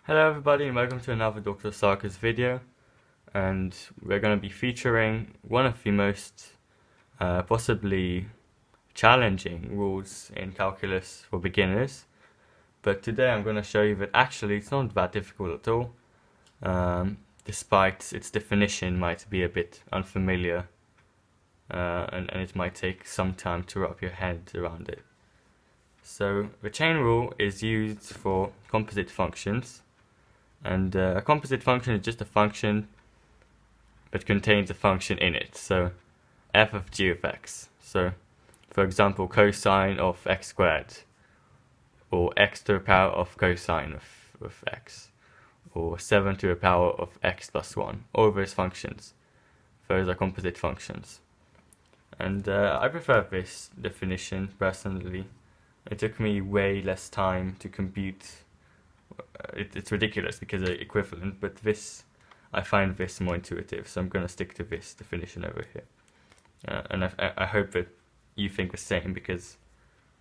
Hello everybody and welcome to another Dr. Sarkis video, and we're going to be featuring one of the most possibly challenging rules in calculus for beginners, but today I'm going to show you that actually it's not that difficult at all, despite its definition might be a bit unfamiliar and it might take some time to wrap your head around it. So the chain rule is used for composite functions. And a composite function is just a function that contains a function in it. So f of g of x. So for example, cosine of x squared, or x to the power of cosine of x, or 7 to the power of x plus 1. All those functions. Those are composite functions. And I prefer this definition personally. It took me way less time to compute. It's ridiculous because they're equivalent, but I find this more intuitive, so I'm going to stick to this definition over here. And I hope that you think the same, because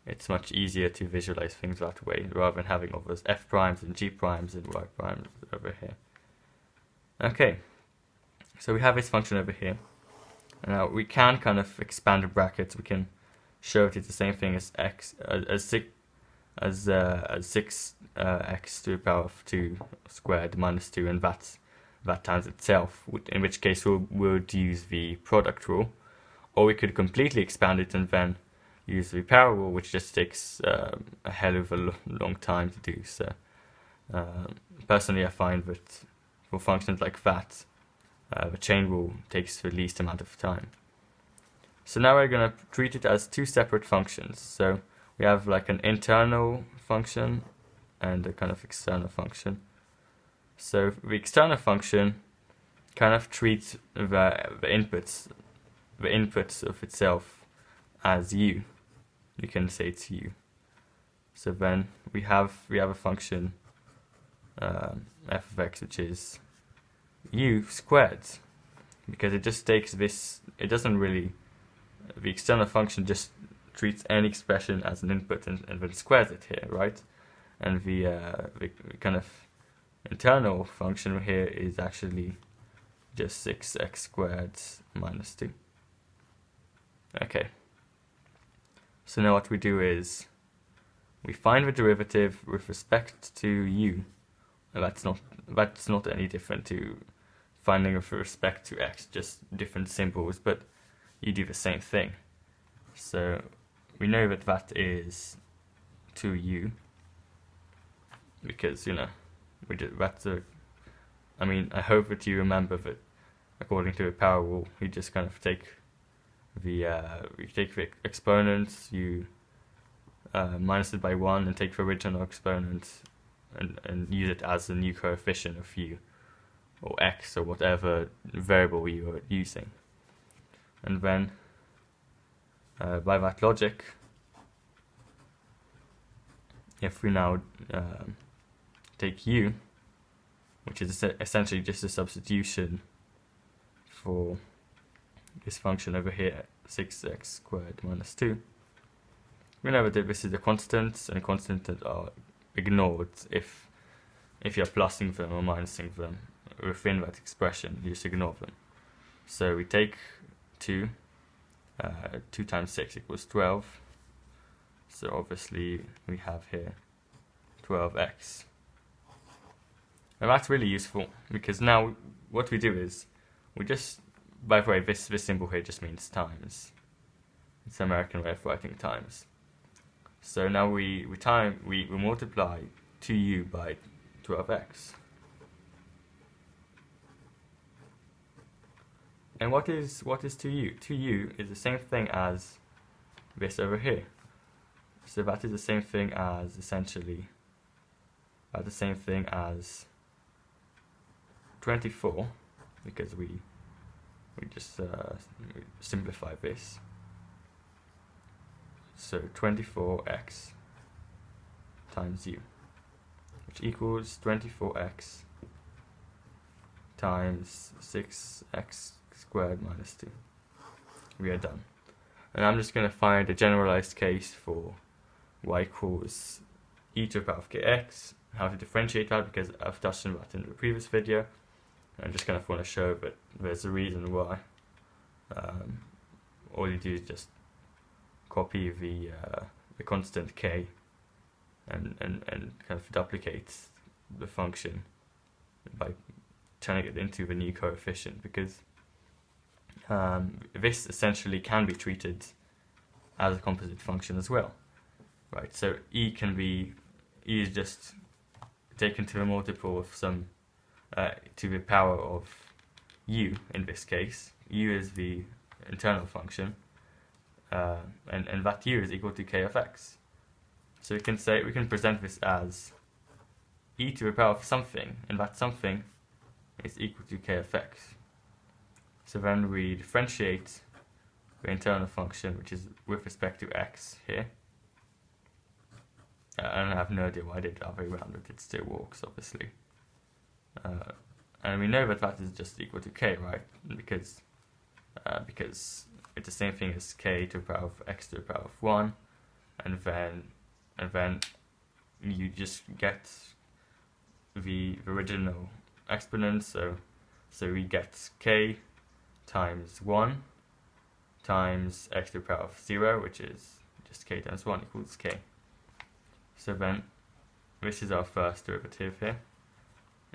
it's much easier to visualize things that way, rather than having all those f primes and g primes and y primes over here. Okay, so we have this function over here. Now we can kind of expand the brackets. We can show it it's the same thing as x, as 6x to the power of 2 squared minus 2, and that times itself, in which case we would use the product rule, or we could completely expand it and then use the power rule, which just takes a hell of a long time to do. So personally I find that for functions like that, the chain rule takes the least amount of time. So now we're going to treat it as two separate functions. So we have like an internal function and a kind of external function. So the external function kind of treats the inputs of itself as u. You can say it's u. So then we have a function f of x, which is u squared, because it just takes this. It doesn't really. The external function just treats any expression as an input and then squares it here, right? And the kind of internal function here is actually just 6x squared minus 2. Okay. So now what we do is we find the derivative with respect to u. And that's not any different to finding with respect to x, just different symbols, but you do the same thing. So we know that is 2u, because we did I hope that you remember that according to the power rule, you just kind of take the exponents, you minus it by 1 and take the original exponent and use it as a new coefficient of u or x or whatever variable you are using. And then by that logic, if we now take u, which is essentially just a substitution for this function over here, 6x squared minus 2, we know that this is a constant, and constants are ignored if you're plussing them or minusing them within that expression. You just ignore them. So we take 2 times 6 equals 12. So obviously we have here 12x. And that's really useful, because now what we do is we just, by the way, this symbol here just means times. It's an American way of writing times. So now we multiply 2u by 12x. And what is 2u? 2u is the same thing as this over here. So that is the same thing as, essentially, the same thing as 24, because we just simplify this. So 24x times u, which equals 24x times 6x squared minus 2. We are done. And I'm just going to find a generalized case for y equals e to the power of kx how to differentiate that, because I've touched on that in the previous video. I just kind of want to show that there's a reason why. All you do is just copy the constant k and kind of duplicate the function by turning it into the new coefficient, because this essentially can be treated as a composite function as well, right? So e is just taken to a multiple of some to the power of u in this case. U is the internal function, and that u is equal to k of x. So we can present this as e to the power of something, and that something is equal to k of x. So then we differentiate the internal function, which is with respect to x here. And I have no idea why I did the other way around, but it still works, obviously. And we know that that is just equal to k, right? Because it's the same thing as k to the power of x to the power of 1, and then you just get the original exponent. So we get k times 1 times x to the power of 0, which is just k times 1 equals k. So then this is our first derivative here,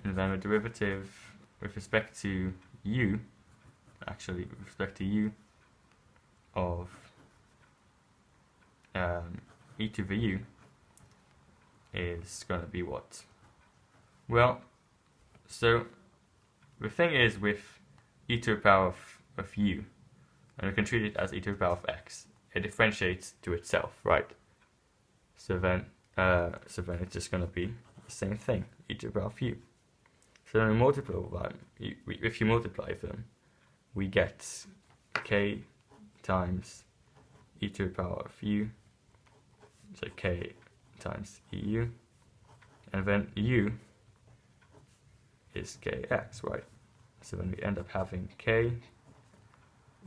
and then the derivative with respect to u, actually with respect to u of e to the u is going to be what? Well, so the thing is with e to the power of u, and we can treat it as e to the power of x, it differentiates to itself, right? So then it's just going to be the same thing, e to the power of u. So then we multiply them. If you multiply them, we get k times e to the power of u, so k times eu, and then u is kx, right? So then we end up having k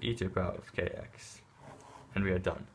e to the power of kx, and we are done.